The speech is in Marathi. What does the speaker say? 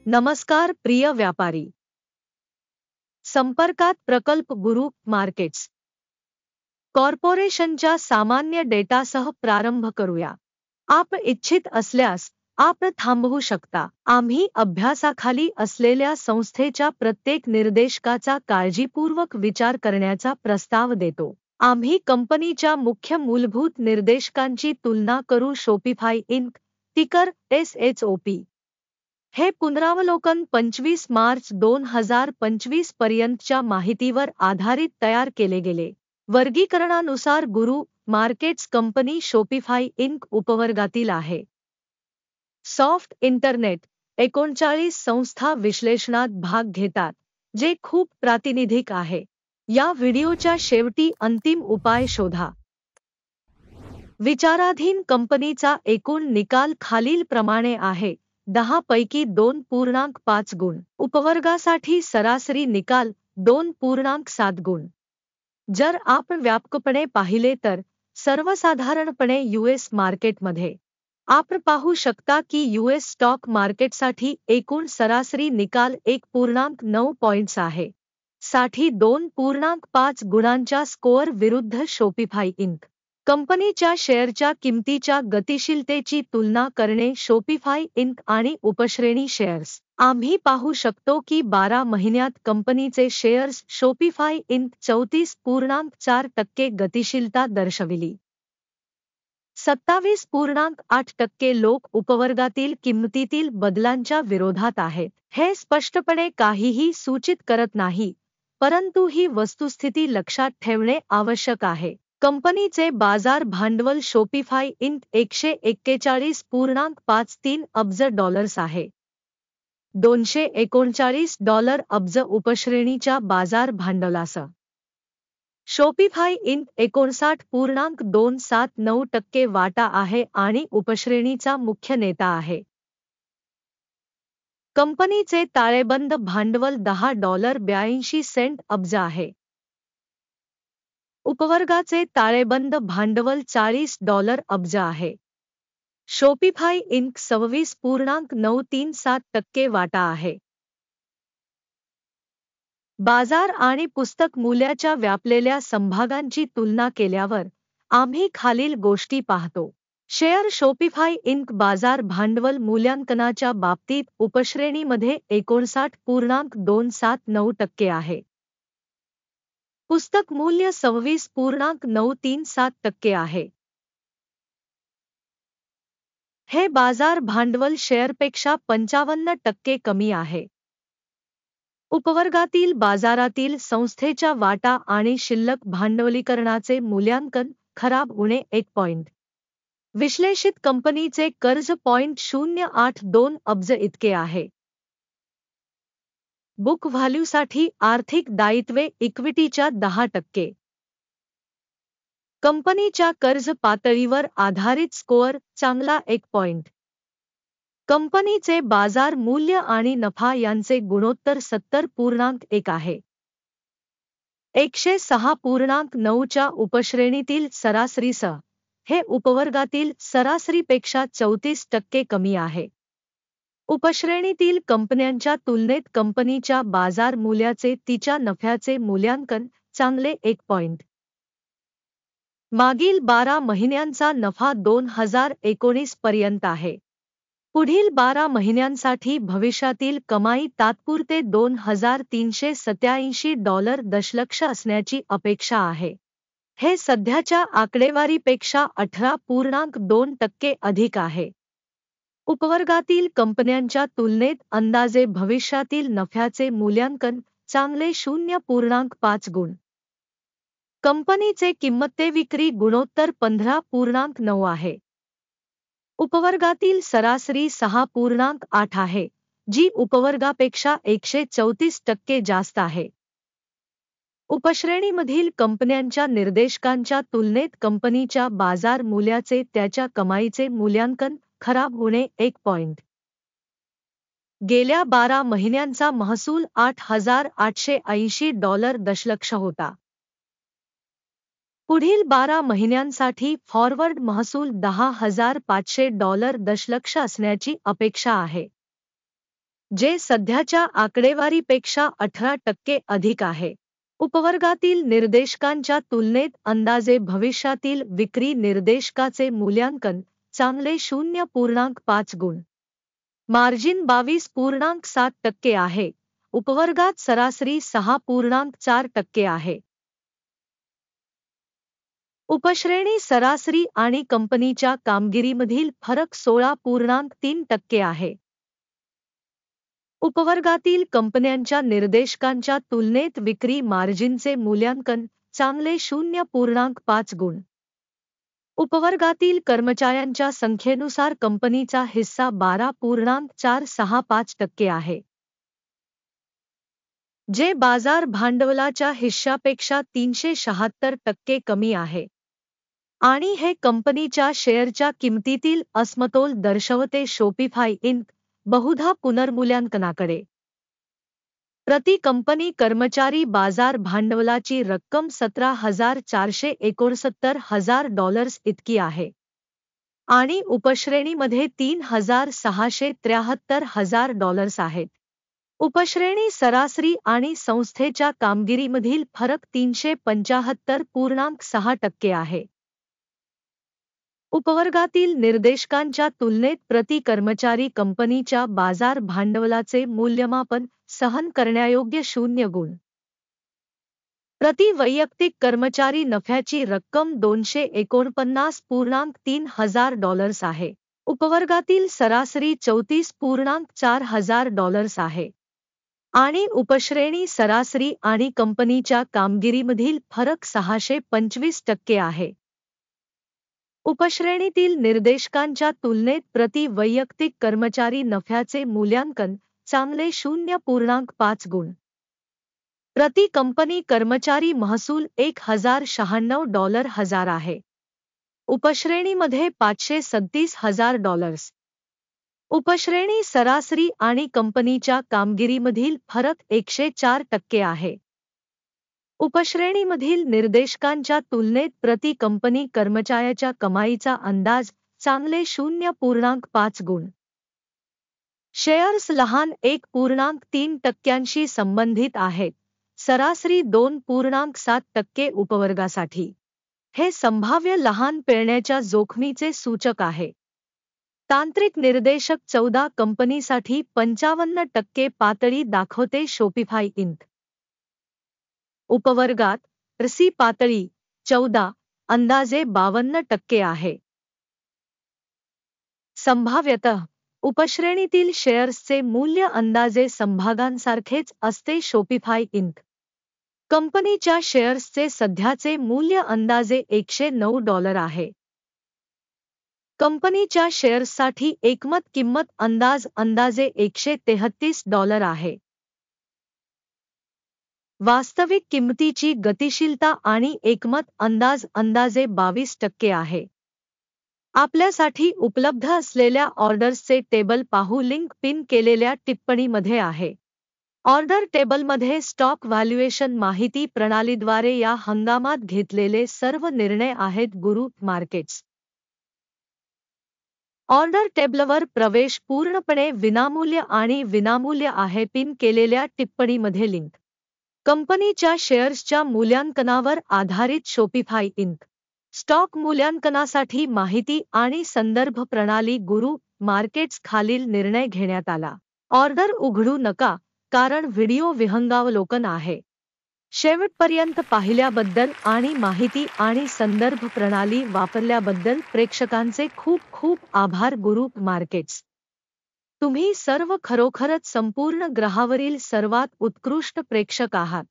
नमस्कार प्रिय व्यापारी. संपर्कात प्रकल्प गुरु मार्केट्स कॉर्पोरेशनच्या सामान्य डेटासह प्रारंभ करूया. आपण इच्छित असल्यास आपण थांबवू शकता. आम्ही अभ्यासाखाली असलेल्या संस्थेच्या प्रत्येक निर्देशकाचा काळजीपूर्वक विचार करण्याचा प्रस्ताव देतो. आम्ही कंपनीच्या मुख्य मूलभूत निर्देशकांची तुलना करू. शॉपिफाय इंक टिकर SHOP. हे पुनरावलोकन 25 मार्च 2025 पर्यंतच्या माहितीवर आधारित तयार केले गेले. वर्गीकरणानुसार गुरु मार्केट्स कंपनी शॉपिफाय इंक उपवर्गातील आहे. सॉफ्ट इंटरनेट 39 संस्था विश्लेषणात भाग घेतात, जे खूप प्रातिनिधिक आहे. या व्हिडिओच्या शेवटी अंतिम उपाय शोधा. विचाराधीन कंपनीचा एकूण निकाल खालीलप्रमाणे आहे. 10 पैकी 2.5 गुण. उपवर्गासाठी सरासरी निकाल 2.7 गुण. जर आपण व्यापकपणे पाहिले तर सर्वसाधारणपणे US मार्केटमध्ये आपण पाहू शकता की US स्टॉक मार्केटसाठी एकूण सरासरी निकाल 1.9 पॉइंट्स आहे. साठी 2.5 गुणांच्या स्कोअर विरुद्ध शॉपिफाय इंक कंपनीच्या शेअरच्या किमतीच्या गतिशीलतेची तुलना करणे. शॉपिफाय इंक आणि उपश्रेणी शेअर्स. आम्ही पाहू शकतो की 12 महिन्यात कंपनीचे शेअर्स शॉपिफाय इंक 34.4% गतिशीलता दर्शविली. 27.8% लोक उपवर्गातील किंमतीतील बदलांच्या विरोधात आहेत. हे स्पष्टपणे काहीही सूचित करत नाही, परंतु ही वस्तुस्थिती लक्षात ठेवणे आवश्यक आहे. कंपनीचे बाजार भांडवल शॉपिफाय इंक $141.53 अब्ज आहे. $239 अब्ज उपश्रेणीच्या बाजार भांडवलासह. शॉपिफाय इंक 59.279% वाटा आहे आणि उपश्रेणीचा मुख्य नेता आहे. कंपनीचे ताळेबंद भांडवल $10.82 अब्ज आहे. उपवर्गाचे ताळेबंद भांडवल $40 अब्ज आहे. शॉपिफाय इंक 26.937% वाटा आहे. बाजार आणि पुस्तक मूल्याच्या व्यापलेल्या समभागांची तुलना केल्यावर आम्ही खालील गोष्टी पाहतो. शेअर शॉपिफाय इंक बाजार भांडवल मूल्यांकनाच्या बाबतीत उपश्रेणीमध्ये 59.279% आहे. पुस्तक मूल्य 26.937% आहे. हे बाजार भांडवल शेअरपेक्षा 55% कमी आहे. उपवर्गातील बाजारातील संस्थेच्या वाटा आणि शिल्लक भांडवलीकरणाचे मूल्यांकन खराब होणे 1 पॉइंट. विश्लेषित कंपनीचे कर्ज 0.082 अब्ज इतके आहे. बुक व्हॅल्यूसाठी आर्थिक दायित्वे इक्विटीच्या 10%. कंपनीच्या कर्ज पातळीवर आधारित स्कोअर चांगला 1 पॉइंट. कंपनीचे बाजार मूल्य आणि नफा यांचे गुणोत्तर 70.1 आहे. 106.9 च्या उपश्रेणीतील सरासरीसह हे उपवर्गातील सरासरीपेक्षा 34% कमी आहे. उपश्रेणीतील कंपन्यांच्या तुलनेत कंपनीच्या बाजार मूल्याचे तिच्या नफ्याचे मूल्यांकन चांगले 1 पॉइंट. मागील 12 महिन्यांचा नफा 2019 पर्यंत आहे. पुढील 12 महिन्यांसाठी भविष्यातील कमाई तात्पुरते $2,387 दशलक्ष असण्याची अपेक्षा आहे. हे सध्याच्या आकडेवारीपेक्षा 18.2% अधिक आहे. उपवर्गातील कंपन्यांच्या तुलनेत अंदाजे भविष्यातील नफ्याचे मूल्यांकन चांगले 0.5 गुण. कंपनीचे किंमते विक्री गुणोत्तर 15.9 आहे. उपवर्गातील सरासरी 6.8 आहे, जी उपवर्गापेक्षा 134% जास्त आहे. उपश्रेणीमधील कंपन्यांच्या निर्देशकांच्या तुलनेत कंपनीच्या बाजार मूल्याचे त्याच्या कमाईचे मूल्यांकन खराब होणे 1 पॉइंट. गेल्या 12 महिन्यांचा महसूल $8,880 दशलक्ष होता. पुढील 12 महिन्यांसाठी फॉरवर्ड महसूल $10,500 दशलक्ष असण्याची अपेक्षा आहे. जे सध्याच्या आकडेवारीपेक्षा 18% अधिक आहे. उपवर्गातील निर्देशकांच्या तुलनेत अंदाजे भविष्यातील विक्री निर्देशकाचे मूल्यांकन चांगले 0.5 गुण. मार्जिन 22.7% आहे. उपवर्गात सरासरी 6.4% आहे. उपश्रेणी सरासरी आणि कंपनीच्या कामगिरीमधील फरक 16.3% आहे. उपवर्गातील कंपन्यांच्या निर्देशकांच्या तुलनेत विक्री मार्जिनचे मूल्यांकन चांगले 0.5 गुण. उपवर्गातील कर्मचाऱ्यांच्या संख्येनुसार कंपनीचा हिस्सा 12.465% आहे. जे बाजार भांडवलाच्या हिश्श्यापेक्षा 376% कमी आहे. आणि हे कंपनीच्या शेअरच्या किमतीतील असमतोल दर्शवते. शॉपिफाय इंक बहुधा पुनर्मूल्यांकनाकडे. प्रति कंपनी कर्मचारी बाजार भांडवलाची रक्कम $17,469,000 इतकी आहे. आणि उपश्रेणीमध्ये $3,673,000 आहेत. उपश्रेणी सरासरी आणि संस्थेच्या कामगिरीमधील फरक 375.6% आहे. उपवर्गातील निर्देशकांच्या तुलनेत प्रति कर्मचारी कंपनीच्या बाजार भांडवलाचे मूल्यमापन सहन करण्यायोग्य 0 गुण. प्रति वैयक्तिक कर्मचारी नफ्याची रक्कम $249.3 आहे. उपवर्गातील सरासरी $34.4 आहे. आणि उपश्रेणी सरासरी आणि कंपनीच्या कामगिरीमधील फरक 625% आहे. उपश्रेणीतील निर्देशकांच्या तुलनेत प्रति वैयक्तिक कर्मचारी नफ्याचे मूल्यांकन चांगले 0.5 गुण. प्रति कंपनी कर्मचारी महसूल $1,096 आहे. उपश्रेणीमध्ये $537,000. उपश्रेणी सरासरी आणि कंपनीच्या कामगिरीमधील फरक 104% आहे. उपश्रेणीमधील निर्देशकांच्या तुलनेत प्रति कंपनी कर्मचाऱ्याच्या कमाईचा अंदाज चांगले 0.5 गुण. शेअर्स लहान 1.3% संबंधित आहेत. सरासरी 2.7% उपवर्गासाठी. हे संभाव्य लहान पेरण्याच्या जोखमीचे सूचक आहे. तांत्रिक निर्देशक 14 कंपनीसाठी 55% पातळी दाखवते. शॉपिफाय इंक उपवर्गात RSI पातळी 14 अंदाजे 52% आहे. संभाव्यतः उपश्रेणीतील शेअर्सचे मूल्य अंदाजे समभागांसारखेच असते. शॉपिफाय इंक कंपनीच्या शेअर्सचे सध्याचे मूल्य अंदाजे $109 आहे. कंपनीच्या शेअर्ससाठी एकमत किंमत अंदाजे $133 आहे. वास्तविक किंमतीची गतिशीलता आणि एकमत अंदाजे 22% आहे. आपल्यासाठी उपलब्ध असलेल्या ऑर्डर्सचे टेबल पाहू. लिंक पिन केलेल्या टिप्पणीमध्ये आहे. ऑर्डर टेबलमध्ये स्टॉक व्हॅल्युएशन माहिती प्रणालीद्वारे या हंगामात घेतलेले सर्व निर्णय आहेत. गुरु मार्केट्स ऑर्डर टेबलवर प्रवेश पूर्णपणे विनामूल्य आणि विनामूल्य आहे. पिन केलेल्या टिप्पणीमध्ये लिंक. कंपनीच्या शेअर्सच्या मूल्यांकनावर आधारित शॉपिफाय इंक स्टॉक मूल्यांकनासाठी माहिती आणि संदर्भ प्रणाली. गुरु मार्केट्स खालील निर्णय घेण्यात आला. ऑर्डर उघडू नका कारण व्हिडिओ विहंगावलोकन आहे. शेवटपर्यंत पाहिल्याबद्दल आणि माहिती आणि संदर्भ प्रणाली वापरल्याबद्दल प्रेक्षकांचे खूप खूप आभार. गुरु मार्केट्स तुम्ही सर्व खरोखरच संपूर्ण ग्रहावरील सर्वात उत्कृष्ट प्रेक्षक आहात.